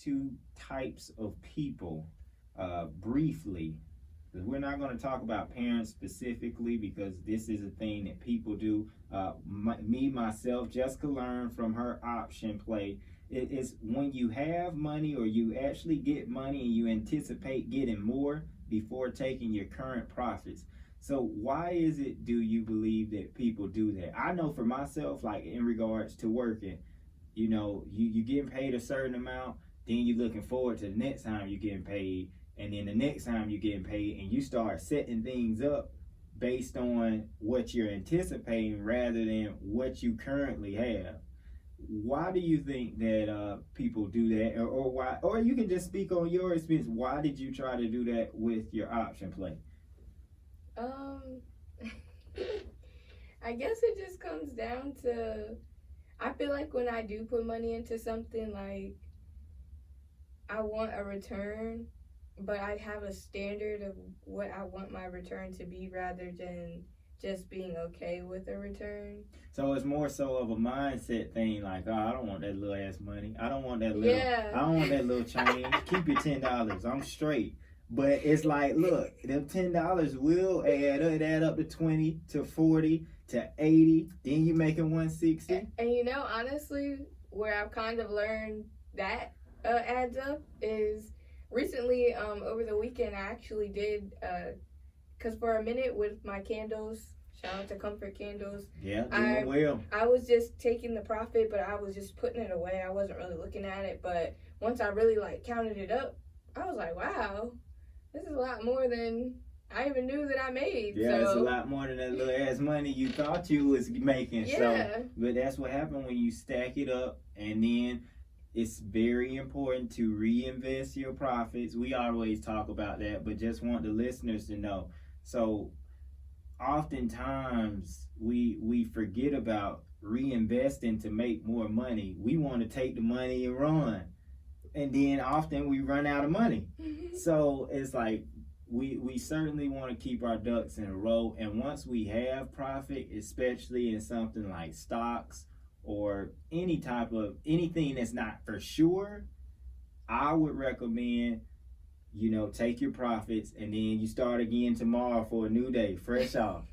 two types of people briefly. We're not going to talk about parents specifically because this is a thing that people do. Myself, Jessica learned from her option play. It's when you have money or you actually get money and you anticipate getting more before taking your current profits. So why is it do you believe that people do that? I know for myself, like in regards to working, you getting paid a certain amount, then you're looking forward to the next time you're getting paid, and then the next time you're getting paid, and you start setting things up based on what you're anticipating rather than what you currently have. Why do you think that people do that, or why? Or you can just speak on your experience. Why did you try to do that with your option play? Um, I guess it just comes down to, I feel like when I do put money into something, like, I want a return, but I have a standard of what I want my return to be rather than just being okay with a return. So it's more so of a mindset thing, like, oh, I don't want that little ass money. I don't want that little. Yeah. I don't want that little change. Keep your $10. I'm straight. But it's like, look, them $10 will add up to 20 to 40 to 80. Then you making 160. And honestly, where I've kind of learned that adds up is recently, over the weekend, I actually did, because for a minute with my candles, shout out to Comfort Candles. Yeah, doing well. I was just taking the profit, but I was just putting it away. I wasn't really looking at it. But once I really counted it up, I was like, wow, this is a lot more than I even knew that I made. Yeah, it's a lot more than that little ass money you thought you was making. Yeah. So, but that's what happened when you stack it up, and then it's very important to reinvest your profits. We always talk about that, but just want the listeners to know. So oftentimes we forget about reinvesting to make more money. We want to take the money and run, and then often we run out of money. So it's like we certainly want to keep our ducks in a row, and once we have profit, especially in something like stocks or any type of anything that's not for sure, I would recommend take your profits and then you start again tomorrow for a new day, fresh off.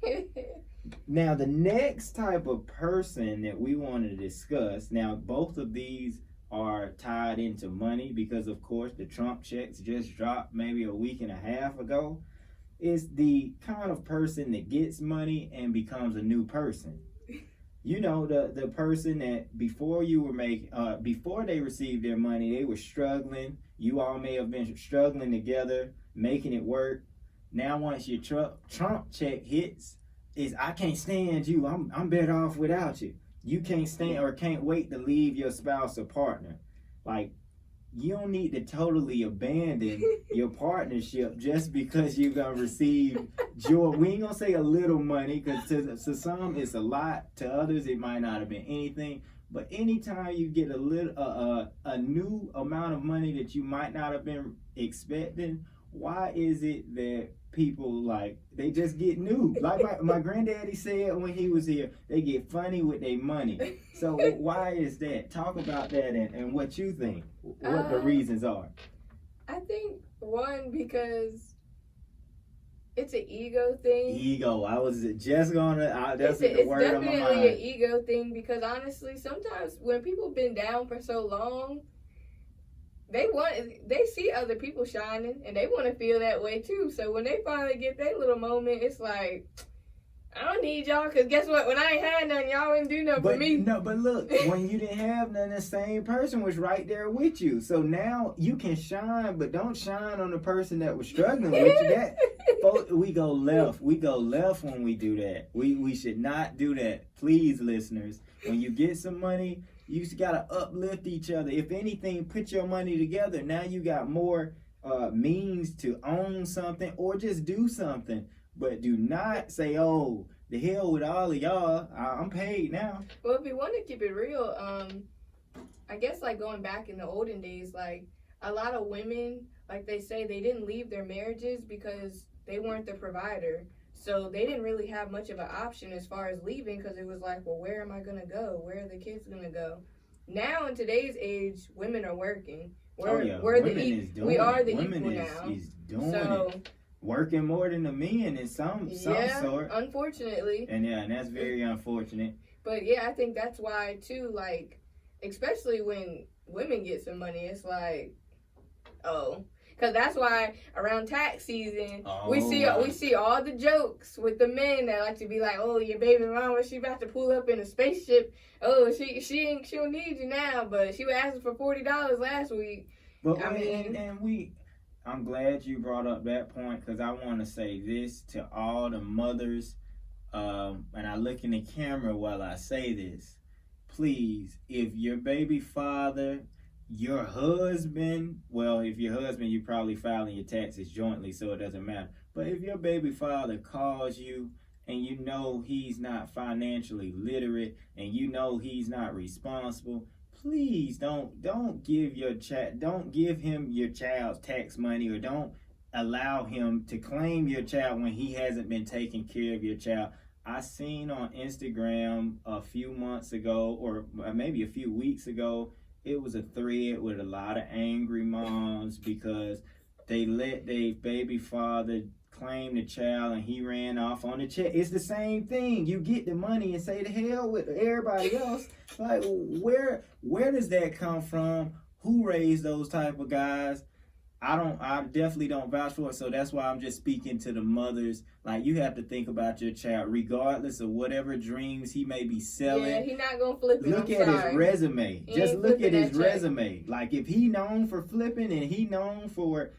Now, the next type of person that we want to discuss, now both of these are tied into money because, of course, the Trump checks just dropped maybe a week and a half ago, is the kind of person that gets money and becomes a new person. The person that before they received their money, they were struggling. You all may have been struggling together, making it work. Now, once your Trump check hits, I can't stand you. I'm better off without you. You can't stand or can't wait to leave your spouse or partner. Like, you don't need to totally abandon your partnership just because you're going to receive joy. We ain't going to say a little money, because to some it's a lot. To others it might not have been anything. But anytime you get a new amount of money that you might not have been expecting, why is it that people they just get new? Like my granddaddy said when he was here, they get funny with their money. So why is that? Talk about that and what you think, what the reasons are. I think one, because it's an ego thing. Ego. I was just gonna. That's the word on my mind. It's definitely an ego thing, because honestly, sometimes when people been down for so long, they see other people shining and they want to feel that way too. So when they finally get their little moment, it's like, I don't need y'all, because guess what? When I ain't had nothing, y'all wouldn't do nothing for me. No, but look, when you didn't have nothing, the same person was right there with you. So now you can shine, but don't shine on the person that was struggling with you. We go left. We go left when we do that. We should not do that. Please, listeners, when you get some money, you got to uplift each other. If anything, put your money together. Now you got more means to own something or just do something. But do not say, oh, the hell with all of y'all, I'm paid now. Well, if you want to keep it real, I guess going back in the olden days, a lot of women, they say, they didn't leave their marriages because they weren't the provider. So they didn't really have much of an option as far as leaving, because it was like, well, where am I going to go? Where are the kids going to go? now in today's age, women are working. We are the women equal now. Is doing So, it. Working more than the men in some sort. Unfortunately. And that's very unfortunate. But yeah, I think that's why too, like, especially when women get some money, it's like, oh. Because that's why around tax season, we see all the jokes with the men that like to be like, oh, your baby mama, she about to pull up in a spaceship. Oh, she don't need you now, but she was asking for $40 last week. But I'm glad you brought up that point, because I want to say this to all the mothers, and I look in the camera while I say this. Please, if your baby father, your husband, well, if your husband, you're probably filing your taxes jointly, so it doesn't matter. But if your baby father calls you and you know he's not financially literate and you know he's not responsible, please don't give him your child's tax money, or don't allow him to claim your child when he hasn't been taking care of your child. I seen on Instagram a few months ago, or maybe a few weeks ago, it was a thread with a lot of angry moms because they let their baby father claim the child and he ran off on the check. It's the same thing. You get the money and say to hell with everybody else. Like, where does that come from? Who raised those type of guys? I definitely don't vouch for it. So that's why I'm just speaking to the mothers. Like, you have to think about your child, regardless of whatever dreams he may be selling. Yeah, he's not gonna flip it. Look at his resume. Just look at his resume. Like, if he known for flipping and he known for,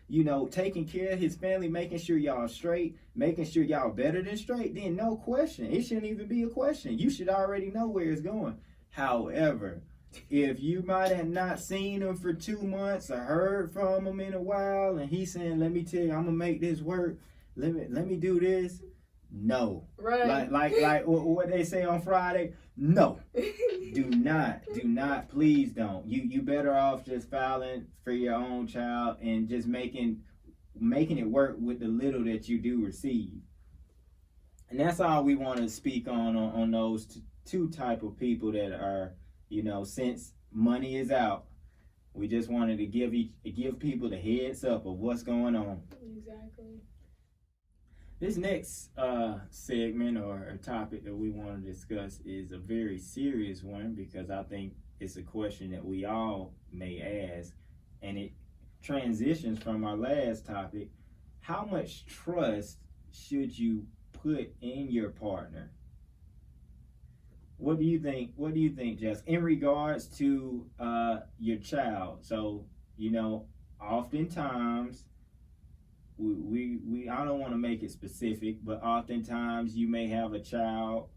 taking care of his family, making sure y'all straight, making sure y'all better than straight, then no question. It shouldn't even be a question. You should already know where it's going. However, if you might have not seen him for 2 months or heard from him in a while, and he's saying, "Let me tell you, I'm gonna make this work. Let me do this." No, right? Like what they say on Friday. No, do not, please don't. You better off just filing for your own child and just making it work with the little that you do receive. And that's all we want to speak on those two type of people that are. Since money is out, we just wanted to give people the heads up of what's going on. Exactly. This next segment or topic that we want to discuss is a very serious one, because I think it's a question that we all may ask, and it transitions from our last topic. How much trust should you put in your partner? What do you think, Jess, in regards to your child? So, oftentimes we I don't want to make it specific, but oftentimes you may have a child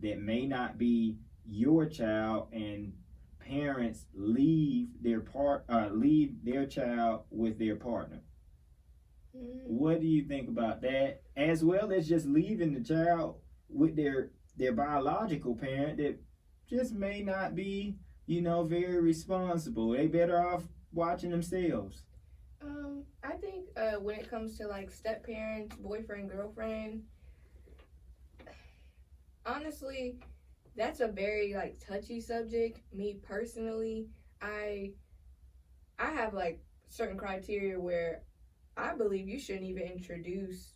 that may not be your child, and parents leave their child with their partner. What do you think about that? As well as just leaving the child with their biological parent that just may not be, very responsible. They better off watching themselves. I think when it comes to like step parents, boyfriend, girlfriend, honestly, that's a very like touchy subject. Me personally, I have like certain criteria where I believe you shouldn't even introduce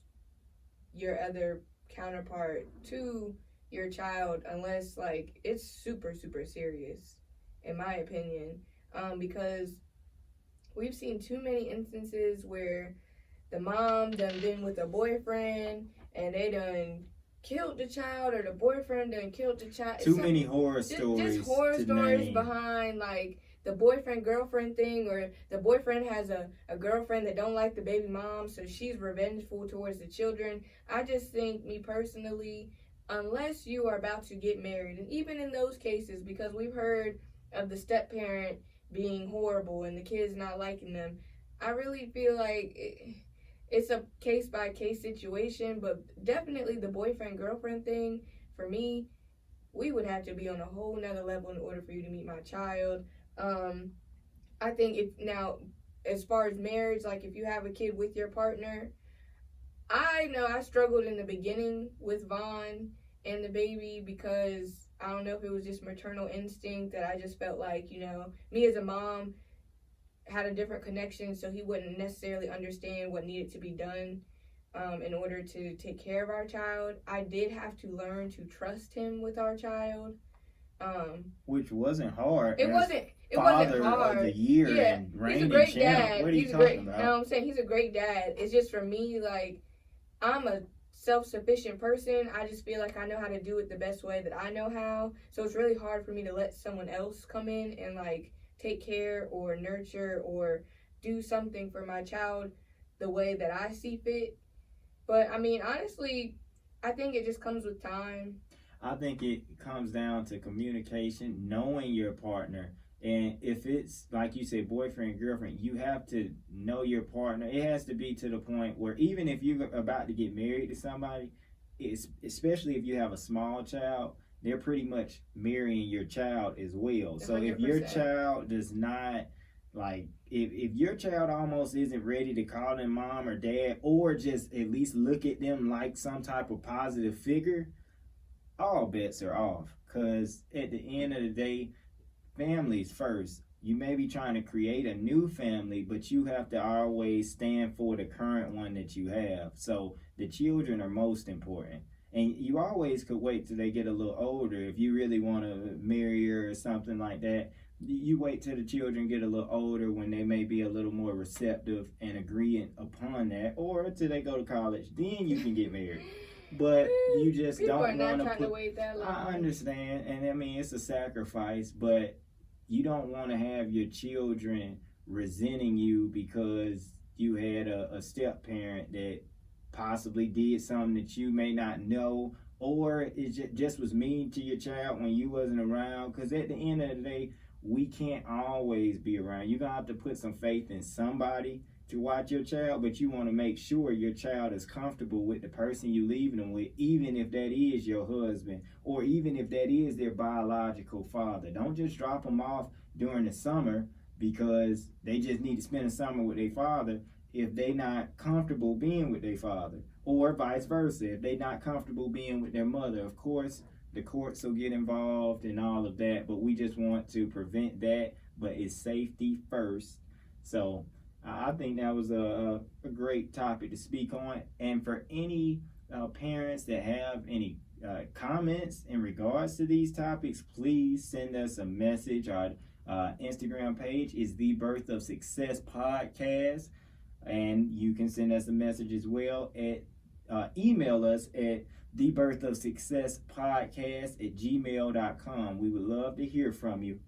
your other counterpart to your child unless like it's super, super serious, in my opinion, because we've seen too many instances where the mom done been with a boyfriend and they done killed the child, or the boyfriend done killed the child. Too many horror stories. Just horror stories behind like the boyfriend girlfriend thing, or the boyfriend has a girlfriend that don't like the baby mom, so she's revengeful towards the children. I just think, me personally, unless you are about to get married, and even in those cases, because we've heard of the step parent being horrible and the kids not liking them, I really feel like it's a case-by-case situation. But definitely the boyfriend-girlfriend thing, for me, we would have to be on a whole nother level in order for you to meet my child. I think as far as marriage, like if you have a kid with your partner, I know I struggled in the beginning with Vaughn and the baby, because I don't know if it was just maternal instinct that I just felt like, me as a mom had a different connection, so he wouldn't necessarily understand what needed to be done in order to take care of our child. I did have to learn to trust him with our child. Which wasn't hard. It wasn't Father hard. of the year and he's a great champ. dad. What are you he's talking about? No, I'm saying he's a great dad. It's just for me, like, I'm a self-sufficient person. I just feel like I know how to do it the best way that I know how. So it's really hard for me to let someone else come in and like take care or nurture or do something for my child the way that I see fit. But I mean, honestly, I think it just comes with time. I think it comes down to communication, knowing your partner. And if it's, like you said, boyfriend, girlfriend, you have to know your partner. It has to be to the point where even if you're about to get married to somebody, especially if you have a small child, they're pretty much marrying your child as well. So 100%. if your child does not, like, if your child almost isn't ready to call them mom or dad, or just at least look at them like some type of positive figure, all bets are off. Because at the end of the day, families first. You may be trying to create a new family, but you have to always stand for the current one that you have. So the children are most important. And you always could wait till they get a little older. If you really want to marry her or something like that, you wait till the children get a little older when they may be a little more receptive and agreeing upon that, or till they go to college. Then you can get married. But you just People don't want to wait that long. I understand, and I mean it's a sacrifice, but you don't want to have your children resenting you because you had a step parent that possibly did something that you may not know, or it just was mean to your child when you wasn't around. Because at the end of the day, we can't always be around. You're gonna have to put some faith in somebody to watch your child, but you want to make sure your child is comfortable with the person you leaving them with, even if that is your husband, or even if that is their biological father. Don't just drop them off during the summer because they just need to spend the summer with their father if they not comfortable being with their father, or vice versa, if they not comfortable being with their mother. Of course, the courts will get involved and all of that, but we just want to prevent that, but it's safety first. So I think that was a great topic to speak on. And for any parents that have any comments in regards to these topics, please send us a message. Our Instagram page is The Birth of Success Podcast. And you can send us a message as well at email us at thebirthofsuccesspodcast@gmail.com. We would love to hear from you.